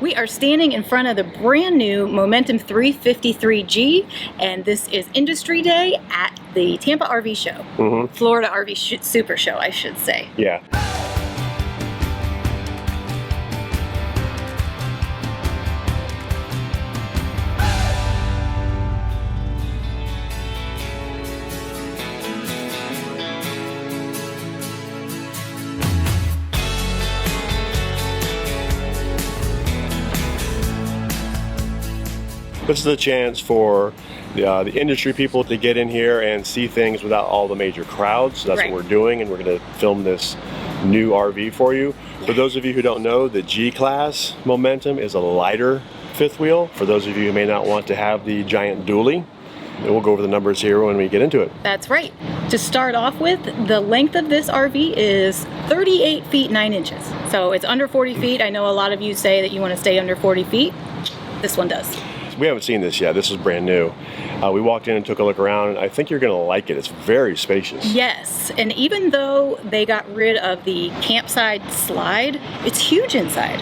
We are standing in front of the brand new Momentum 353G, and this is Industry Day at the Tampa RV Show. Florida RV Supershow, I should say. Yeah. This is a chance for the industry people to get in here and see things without all the major crowds. So that's what we're doing, and we're going to film this new RV for you. For those of you who don't know, the G-Class Momentum is a lighter fifth wheel. For those of you who may not want to have the giant dually, and we'll go over the numbers here when we get into it. That's right. To start off with, the length of this RV is 38 feet 9 inches. So it's under 40 feet. I know a lot of you say that you want to stay under 40 feet. This one does. We haven't seen this yet. This is brand new. We walked in and took a look around, and I think you're going to like it. It's very spacious. Yes, and even though they got rid of the campsite slide, it's huge inside.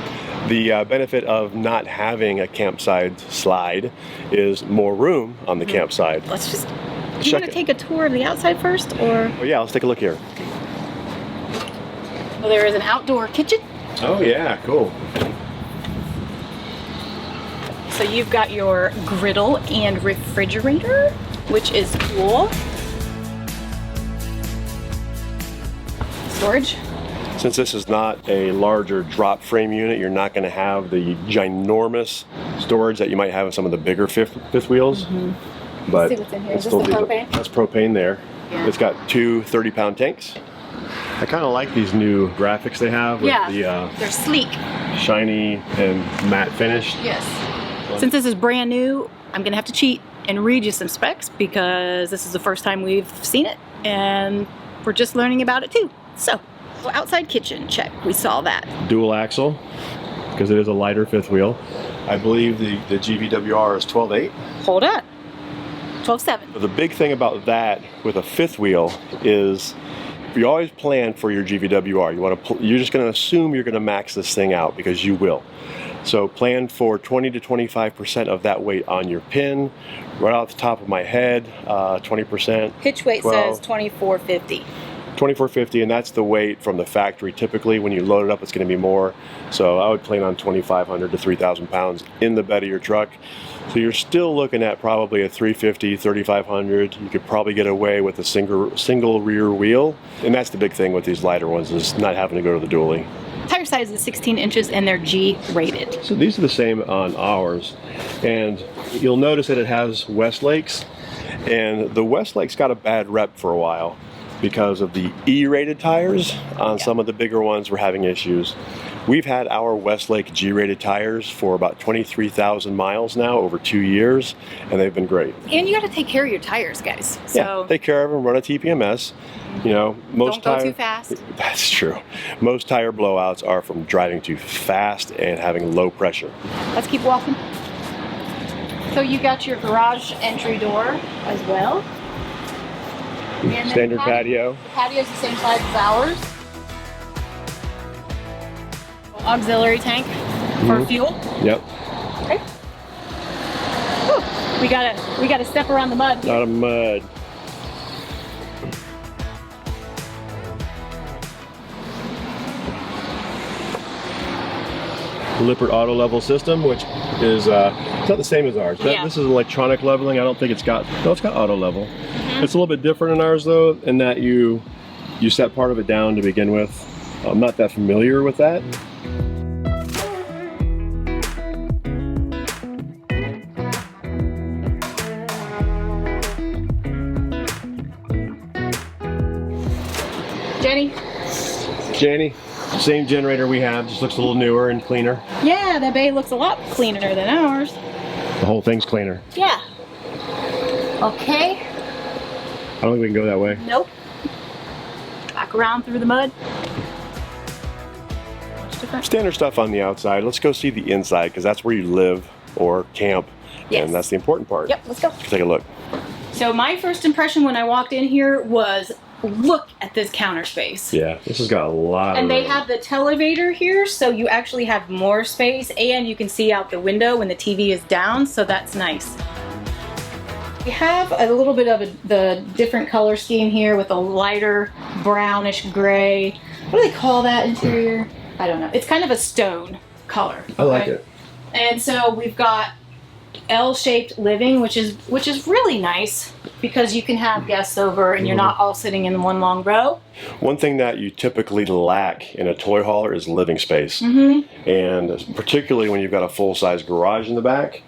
The benefit of not having a campsite slide is more room on the campsite. Let's just, do you want to take a tour of the outside first, or? Oh yeah, let's take a look here. Well, there is an outdoor kitchen. Oh yeah, cool. So you've got your griddle and refrigerator, which is cool. Storage. Since this is not a larger drop frame unit, you're not going to have the ginormous storage that you might have in some of the bigger fifth wheels. But see what's in here. Is this the propane? That's propane there. Yeah. It's got two 30-pound tanks. I kind of like these new graphics they have with the they're sleek, shiny and matte finish. Yes. Since this is brand new, I'm gonna have to cheat and read you some specs because this is the first time we've seen it and we're just learning about it too. So, outside kitchen, check, we saw that. Dual axle, because it is a lighter fifth wheel. I believe the GVWR is 12.8. Hold on, 12.7. The big thing about that with a fifth wheel is you always plan for your GVWR. You're just gonna assume you're gonna max this thing out because you will. So plan for 20 to 25% of that weight on your pin. Right off the top of my head, 20%. Hitch weight says 2450. 2450, and that's the weight from the factory. Typically, when you load it up, it's going to be more. So I would plan on 2,500 to 3,000 pounds in the bed of your truck. So you're still looking at probably a 350, 3,500. You could probably get away with a single rear wheel. And that's the big thing with these lighter ones, is not having to go to the dually. Tire size is 16 inches and they're G-rated. So these are the same on ours. And you'll notice that it has Westlake's. And the Westlake's got a bad rep for a while because of the E-rated tires. On some of the bigger ones, we're having issues. We've had our Westlake G-rated tires for about 23,000 miles now, over 2 years, and they've been great. And you got to take care of your tires, guys. So take care of them, run a TPMS. You know, most don't go too fast. That's true. Most tire blowouts are from driving too fast and having low pressure. Let's keep walking. So you got your garage entry door as well. And standard patio. The patio is the same size as ours. Auxiliary tank for fuel. Yep. Okay. Whew. We gotta step around the mud. Not a mud. Lippert auto level system, which is it's not the same as ours. This is electronic leveling. I don't think it's got auto level. It's a little bit different in ours though, in that you set part of it down to begin with. I'm not that familiar with that. Jenny, same generator we have, just looks a little newer and cleaner. Yeah, the bay looks a lot cleaner than ours. The whole thing's cleaner. Yeah. Okay. I don't think we can go that way. Nope. Back around through the mud. Standard stuff on the outside. Let's go see the inside, because that's where you live or camp. Yes. And that's the important part. Yep, let's go. Let's take a look. So my first impression when I walked in here was look at this counter space. Yeah, this has got a lot of And they room. have the televator here, so you actually have more space, and you can see out the window when the TV is down, so that's nice. We have a little bit of the different color scheme here with a lighter brownish gray. What do they call that interior? I don't know. It's kind of a stone color. I like it. And so we've got L-shaped living, which is really nice because you can have guests over and you're not all sitting in one long row. One thing that you typically lack in a toy hauler is living space. And particularly when you've got a full-size garage in the back,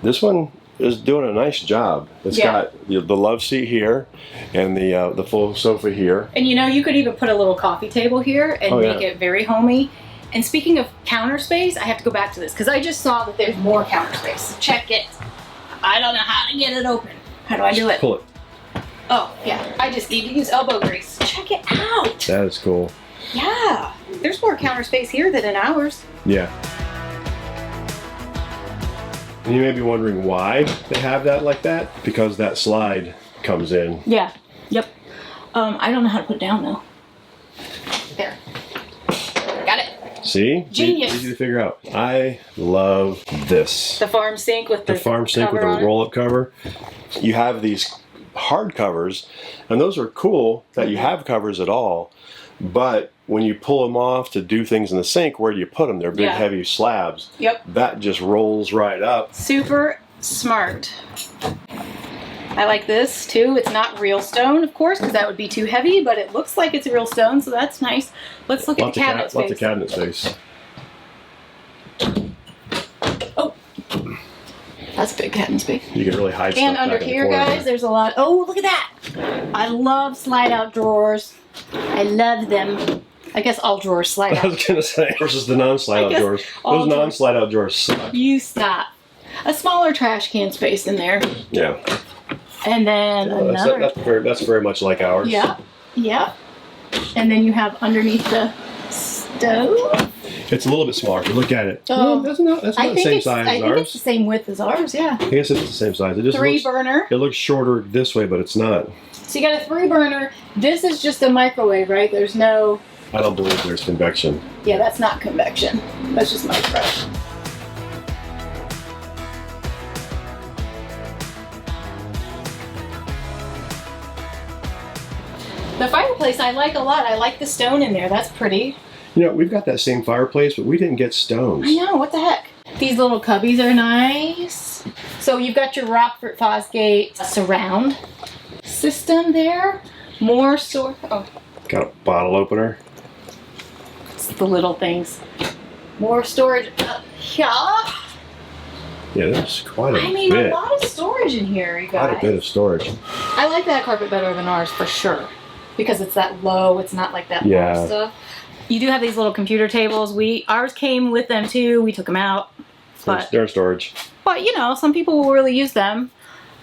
this one is doing a nice job. It's got the love seat here and the full sofa here. And you know, you could even put a little coffee table here and make it very homey. And speaking of counter space, I have to go back to this because I just saw that there's more counter space. Check it. I don't know how to get it open. How do I do it? Pull it. Oh, yeah. I just need to use elbow grease. Check it out. That is cool. Yeah. There's more counter space here than in ours. Yeah. And you may be wondering why they have that like that. Because that slide comes in. Yeah. Yep. I don't know how to put it down though. There. Got it. See? Genius. Easy to figure out. I love this. The farm sink with the farm sink with the roll-up cover. You have these hard covers, and those are cool that you have covers at all. But when you pull them off to do things in the sink, where do you put them? They're big, heavy slabs. Yep. That just rolls right up. Super smart. I like this too. It's not real stone, of course, because that would be too heavy, but it looks like it's real stone, so that's nice. Let's look at the cabinet space. Lots of cabinet space. Oh, that's a big cabinet space. You can really hide stuff And under back in the here, corner. guys, there's a lot. Oh, look at that! I love slide-out drawers. I love them. I guess all drawers slide I out. was gonna say versus the non-slide-out drawers. Those non-slide-out drawers suck. You stop. A smaller trash can space in there. Yeah. And then another. That's very much like ours. Yeah. Yeah. And then you have underneath the stove. It's a little bit smaller. If you look at it. Oh, That's not the same size as I think ours. it's the same width as ours, yeah. I guess it's the same size. It just Three looks, burner. It looks shorter this way, but it's not. So you got a 3 burner. This is just a microwave, right? There's no. I don't believe there's convection. Yeah, that's not convection. That's just micro. The fireplace I like a lot. I like the stone in there. That's pretty. You know, we've got that same fireplace, but we didn't get stones. I know. What the heck? These little cubbies are nice. So you've got your Rockford Fosgate surround system there. More storage. Oh, Got a bottle opener. it's the little things. More storage up here. Yeah, there's quite a I mean, bit. a lot of storage in here, you guys. Quite a bit of storage. I like that carpet better than ours for sure. Because it's that low, it's not like that low stuff. You do have these little computer tables. Ours came with them too. We took them out. But They're in storage. But you know, some people will really use them.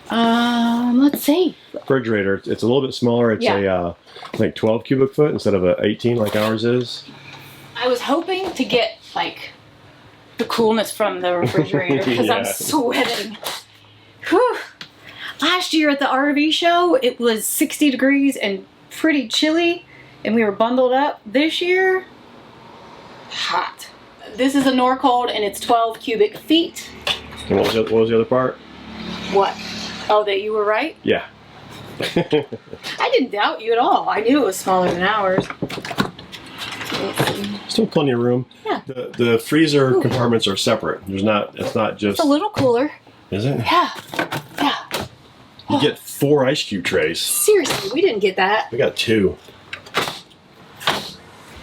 Let's see. Refrigerator. It's a little bit smaller. It's a like 12 cubic foot instead of a 18 like ours is. I was hoping to get like the coolness from the refrigerator because I'm sweating. Whew. Last year at the RV show, it was 60 degrees and pretty chilly, and we were bundled up. This year, hot. This is a Norcold, and it's 12 cubic feet. And what was the other part? What? Oh, that you were right? Yeah. I didn't doubt you at all. I knew it was smaller than ours. Let's see. Still plenty of room. Yeah. The freezer compartments are separate. It's not just. It's a little cooler. Is it? Yeah. Yeah. You get 4 ice cube trays. Seriously, we didn't get that. We got 2.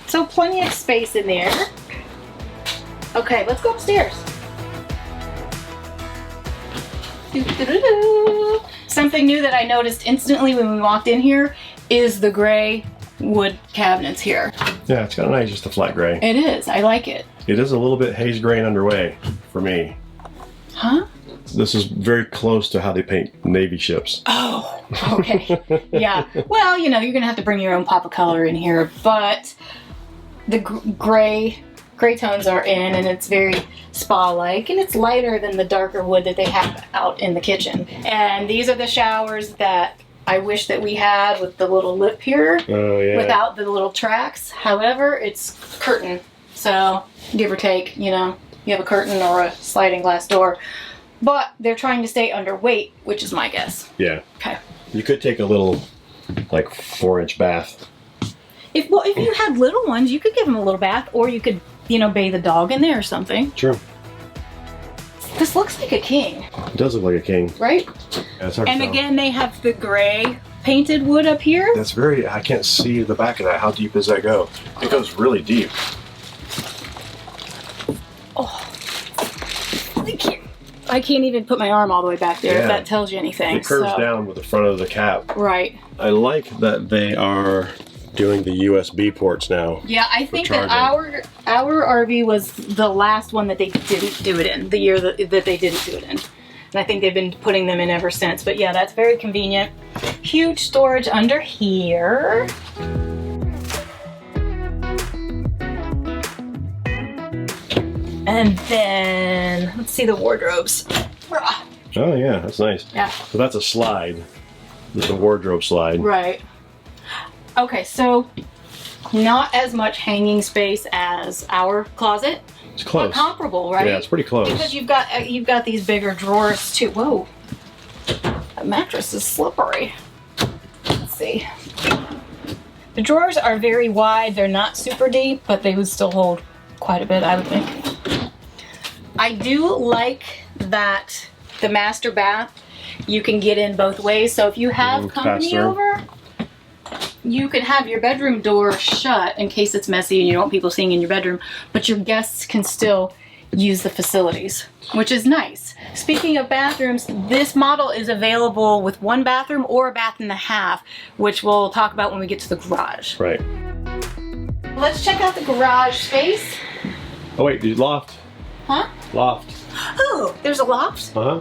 So plenty of space in there. Okay, let's go upstairs. Doo-doo-doo-doo. Something new that I noticed instantly when we walked in here is the gray wood cabinets here. Yeah, it's kind of nice, just a flat gray. It is. I like it. It is a little bit haze gray and underway for me. Huh? This is very close to how they paint Navy ships. Oh, okay. Yeah. Well, you know, you're going to have to bring your own pop of color in here, but the gray tones are in, and it's very spa-like, and it's lighter than the darker wood that they have out in the kitchen. And these are the showers that I wish that we had with the little lip here. Oh, yeah. Without the little tracks. However, it's curtain. So, give or take, you know, you have a curtain or a sliding glass door. But they're trying to stay underweight, which is my guess. Yeah. Okay. You could take a little, like, 4-inch bath. If you had little ones, you could give them a little bath, or you could, you know, bathe a dog in there or something. True. This looks like a king. It does look like a king. Right? Yeah, it's hard to And tell. again, they have the gray painted wood up here. That's very, I can't see the back of that. How deep does that go? It goes really deep. Oh. I can't even put my arm all the way back there, Yeah. if that tells you anything. It curves down with the front of the cap. Right. I like that they are doing the USB ports now. Yeah, I think that our RV was the last one that they didn't do it in, the year that they didn't do it in. And I think they've been putting them in ever since. But yeah, that's very convenient. Huge storage under here. And then, let's see the wardrobes. Oh yeah, that's nice. Yeah. So that's a slide. It's a wardrobe slide. Right. Okay, so not as much hanging space as our closet. It's close. But comparable, right? Yeah, it's pretty close. Because you've got these bigger drawers too. Whoa, that mattress is slippery. Let's see. The drawers are very wide. They're not super deep, but they would still hold quite a bit, I would think. I do like that the master bath, you can get in both ways. So if you have company over, you can have your bedroom door shut in case it's messy and you don't want people seeing in your bedroom, but your guests can still use the facilities, which is nice. Speaking of bathrooms, this model is available with 1 bathroom or a bath and a half, which we'll talk about when we get to the garage. Right. Let's check out the garage space. Oh wait, the loft. Huh? Loft. Oh, there's a loft? Uh-huh.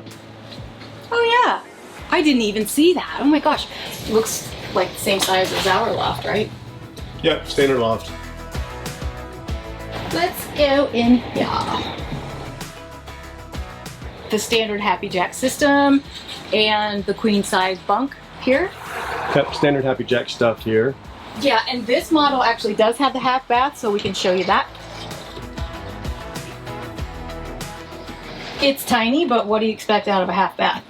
Oh yeah. I didn't even see that. Oh my gosh. It looks like the same size as our loft, right? Yep, standard loft. Let's go in here. The standard Happy Jack system and the queen size bunk here. Yep, standard Happy Jack stuff here. Yeah, and this model actually does have the half bath, so we can show you that. It's tiny, but what do you expect out of a half bath?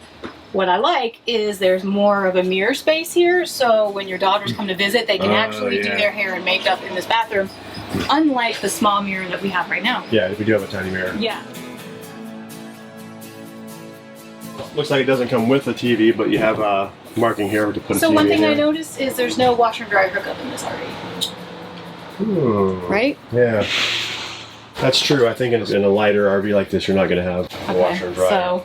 What I like is there's more of a mirror space here, so when your daughters come to visit, they can actually do their hair and makeup in this bathroom, unlike the small mirror that we have right now. Yeah, we do have a tiny mirror. Yeah. Looks like it doesn't come with a TV, but you have a marking here to put a TV So one thing in I here. noticed is there's no washer and dryer hookup in this RV. Right? Yeah. That's true. I think in a lighter RV like this, you're not going to have a washer and dryer.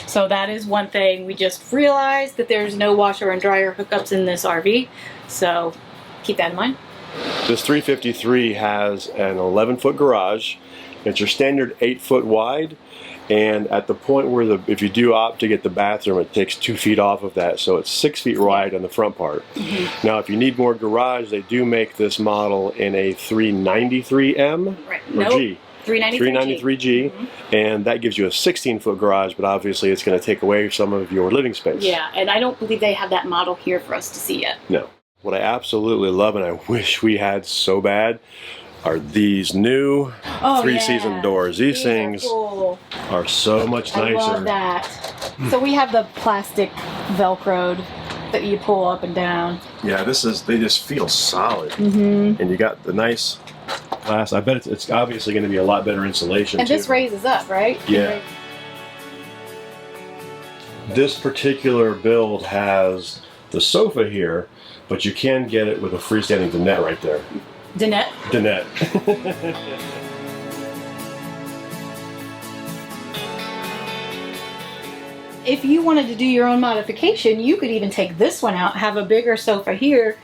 So that is one thing. We just realized that there's no washer and dryer hookups in this RV. So keep that in mind. This 353 has an 11-foot garage. It's your standard 8-foot wide. And at the point where if you do opt to get the bathroom, it takes 2 feet off of that, so it's 6 feet wide on the front part. Now, if you need more garage, they do make this model in a 393M or G. 393G, and that gives you a 16-foot garage, but obviously it's going to take away some of your living space. Yeah, and I don't believe they have that model here for us to see yet. No. What I absolutely love, and I wish we had so bad, are these new 3-season doors. These things are so much nicer. I love that. So we have the plastic Velcroed that you pull up and down. Yeah, they just feel solid. And you got the nice glass. I bet it's obviously going to be a lot better insulation and too. This raises up, right? Yeah. This particular build has the sofa here, but you can get it with a freestanding dinette right there. Dinette? Dinette. If you wanted to do your own modification, you could even take this one out, have a bigger sofa here.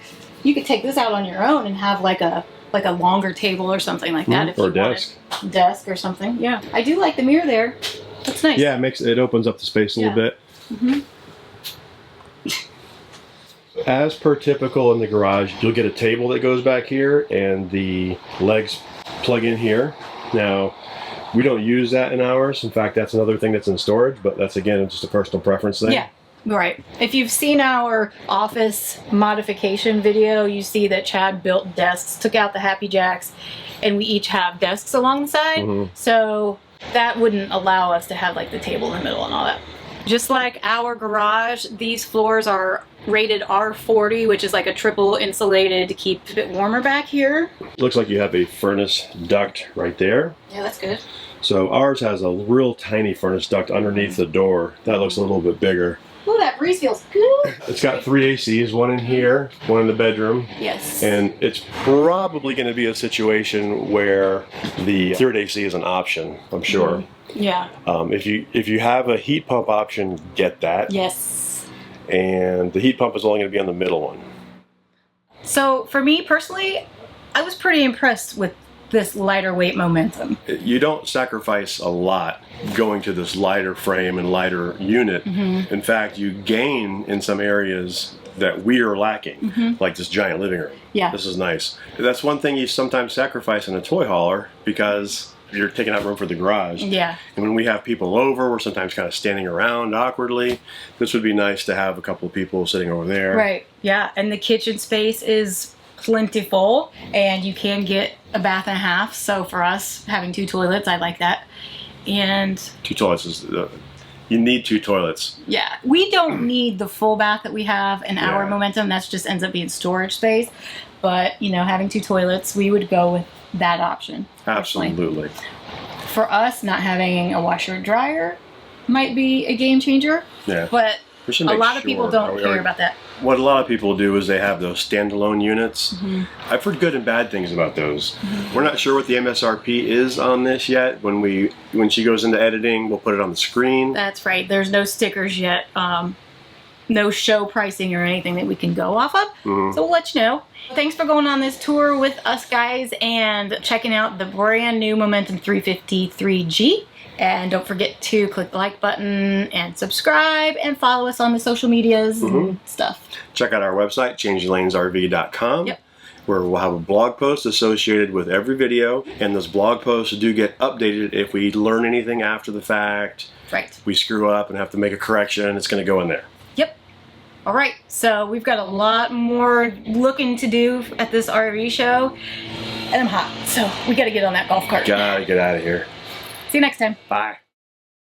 You could take this out on your own and have like a longer table or something like that. If or you desk. Wanted. Desk or something. Yeah. I do like the mirror there. That's nice. Yeah, it opens up the space a little bit. As per typical in the garage, you'll get a table that goes back here and the legs plug in here. Now, we don't use that in ours. In fact, that's another thing that's in storage, but that's again just a personal preference thing. Yeah. Right. If you've seen our office modification video, you see that Chad built desks, took out the Happy Jacks, and we each have desks along the side. So that wouldn't allow us to have like the table in the middle and all that. Just like our garage, these floors are rated R40, which is like a triple insulated to keep it a bit warmer back here. Looks like you have a furnace duct right there. Yeah, that's good. So ours has a real tiny furnace duct underneath the door. That looks a little bit bigger. Ooh, that breeze feels good. It's got 3 ACs, one in here, one in the bedroom. Yes. And it's probably going to be a situation where the third AC is an option, I'm sure. Yeah. If you have a heat pump option, get that. Yes. And the heat pump is only going to be on the middle one. So for me personally, I was pretty impressed with this lighter weight Momentum. You don't sacrifice a lot going to this lighter frame and lighter unit. In fact, you gain in some areas that we are lacking, like this giant living room. Yeah. This is nice. That's one thing you sometimes sacrifice in a toy hauler because you're taking out room for the garage. Yeah. And when we have people over, we're sometimes kind of standing around awkwardly. This would be nice to have a couple of people sitting over there. Right. Yeah. And the kitchen space is plentiful, and you can get a bath and a half. So for us, having 2 toilets, I like that. And 2 toilets is you need 2 toilets. yeah, we don't need the full bath that we have in our Momentum. That just ends up being storage space. But you know, having 2 toilets, we would go with that option. Personally. Absolutely. For us, not having a washer and dryer might be a game changer. Yeah. But We should a make lot of people sure. don't care about that. What a lot of people do is they have those standalone units. I've heard good and bad things about those. We're not sure what the MSRP is on this yet. When she goes into editing, we'll put it on the screen. That's right. There's no stickers yet. No show pricing or anything that we can go off of. So we'll let you know. Thanks for going on this tour with us, guys, and checking out the brand new Momentum 353G. And don't forget to click the like button and subscribe and follow us on the social medias and stuff. Check out our website, changinglanesrv.com. Yep. Where we'll have a blog post associated with every video. And those blog posts do get updated if we learn anything after the fact. Right. We screw up and have to make a correction, it's going to go in there. Yep. All right. So we've got a lot more looking to do at this RV show. And I'm hot. So we got to get on that golf cart. Gotta get out of here. See you next time. Bye.